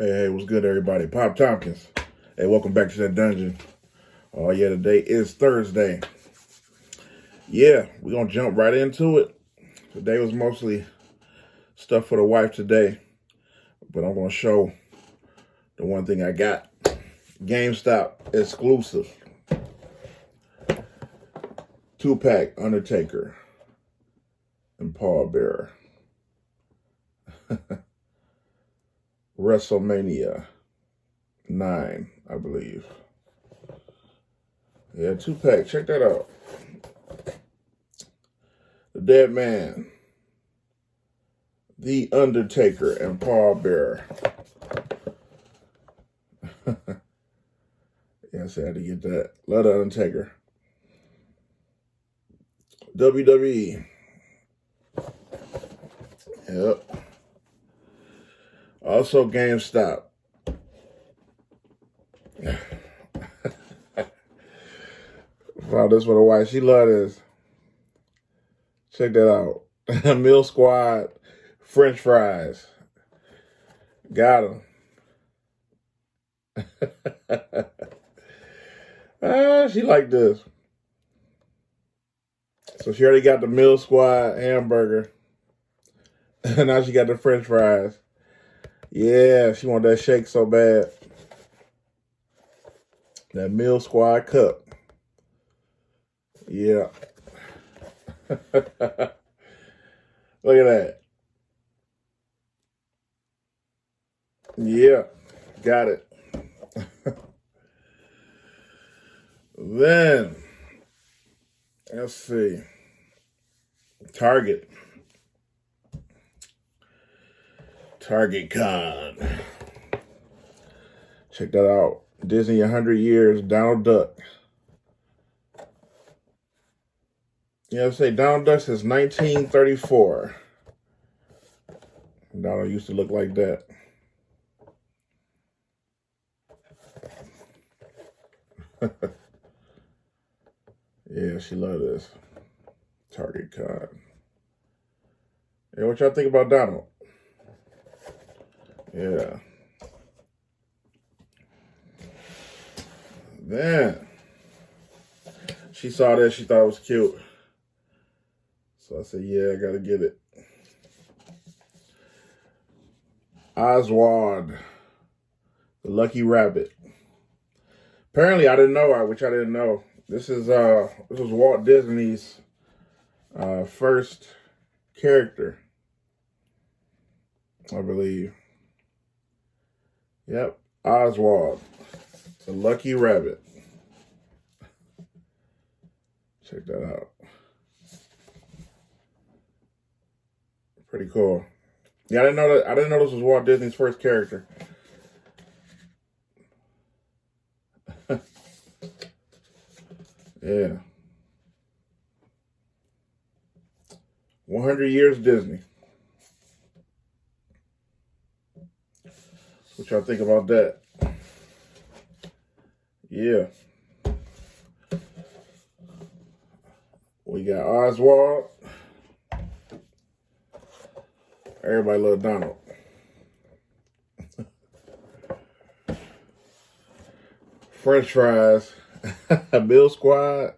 Hey, what's good, everybody? Pop Tompkins. Hey, welcome back to that dungeon. Oh, yeah, today is Thursday. Yeah, we're going to jump right into it. Today was mostly stuff for the wife today, but I'm going to show the one thing I got. GameStop exclusive. 2-pack Undertaker and pallbearer. WrestleMania 9, I believe. Yeah, 2-pack. Check that out. The Dead Man, The Undertaker, and pallbearer. Yes, I had to get that. Love the Undertaker. WWE. Yep. Also GameStop. Wow, this for the wife. She love this. Check that out. Meal Squad French fries. Got them. She like this. So she already got the Meal Squad hamburger. Now she got the French fries. Yeah, she want that shake so bad. That Meal Squad cup. Yeah. Look at that. Yeah, got it. Then, let's see. Target Con. Check that out. Disney 100 Years, Donald Duck. Yeah, I say Donald Duck since 1934. Donald used to look like that. Yeah, she loved this. Target Con. Yeah, what y'all think about Donald? Yeah. Then she saw this, she thought it was cute. So I said, yeah, I gotta get it. Oswald, the Lucky Rabbit. Apparently, I didn't know, which I didn't know. This was Walt Disney's first character, I believe. Yep, Oswald, the Lucky Rabbit. Check that out. Pretty cool. Yeah, I didn't know that. I didn't know this was Walt Disney's first character. Yeah. 100 Years Disney. What y'all think about that? Yeah. We got Oswald. Everybody love Donald. French fries. Bill Squad.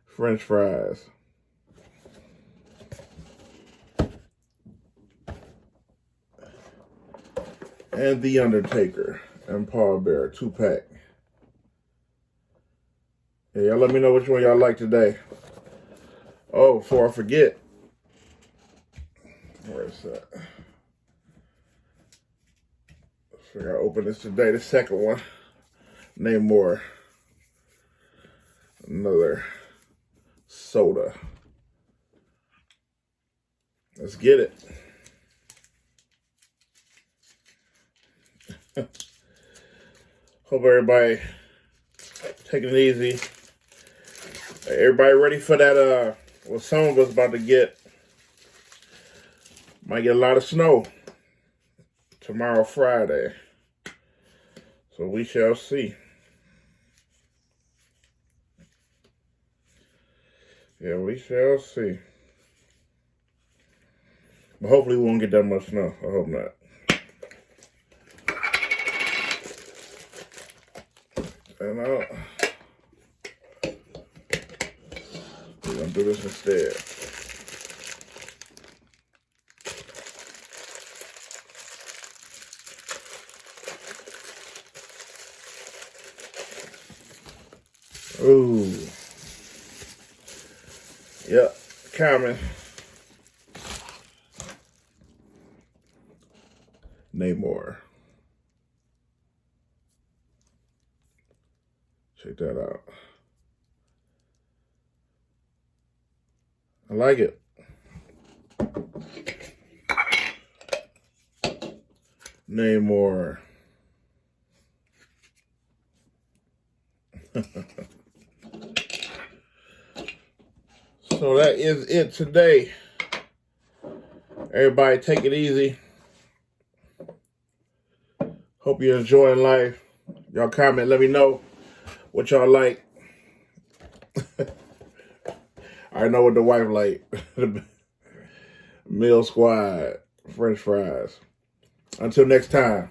French fries. And The Undertaker and pallbearer 2-pack. Yeah, y'all let me know which one y'all like today. Oh, before I forget. Where is that? I figure I open this today. The second one. Name more. Another soda. Let's get it. Hope everybody taking it easy. Everybody ready for that, what some of us about to get. Might get a lot of snow tomorrow, Friday. So we shall see. Yeah, we shall see. But hopefully we won't get that much snow. I hope not. And we're gonna do this instead. Ooh. Yep, coming. Namor. Check that out. I like it. Namor. So that is it today. Everybody take it easy. Hope you're enjoying life. Y'all comment, let me know what y'all like. I know what the wife like. Meal Squad, French fries. Until next time,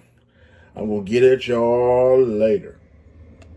I'm going to get at y'all later.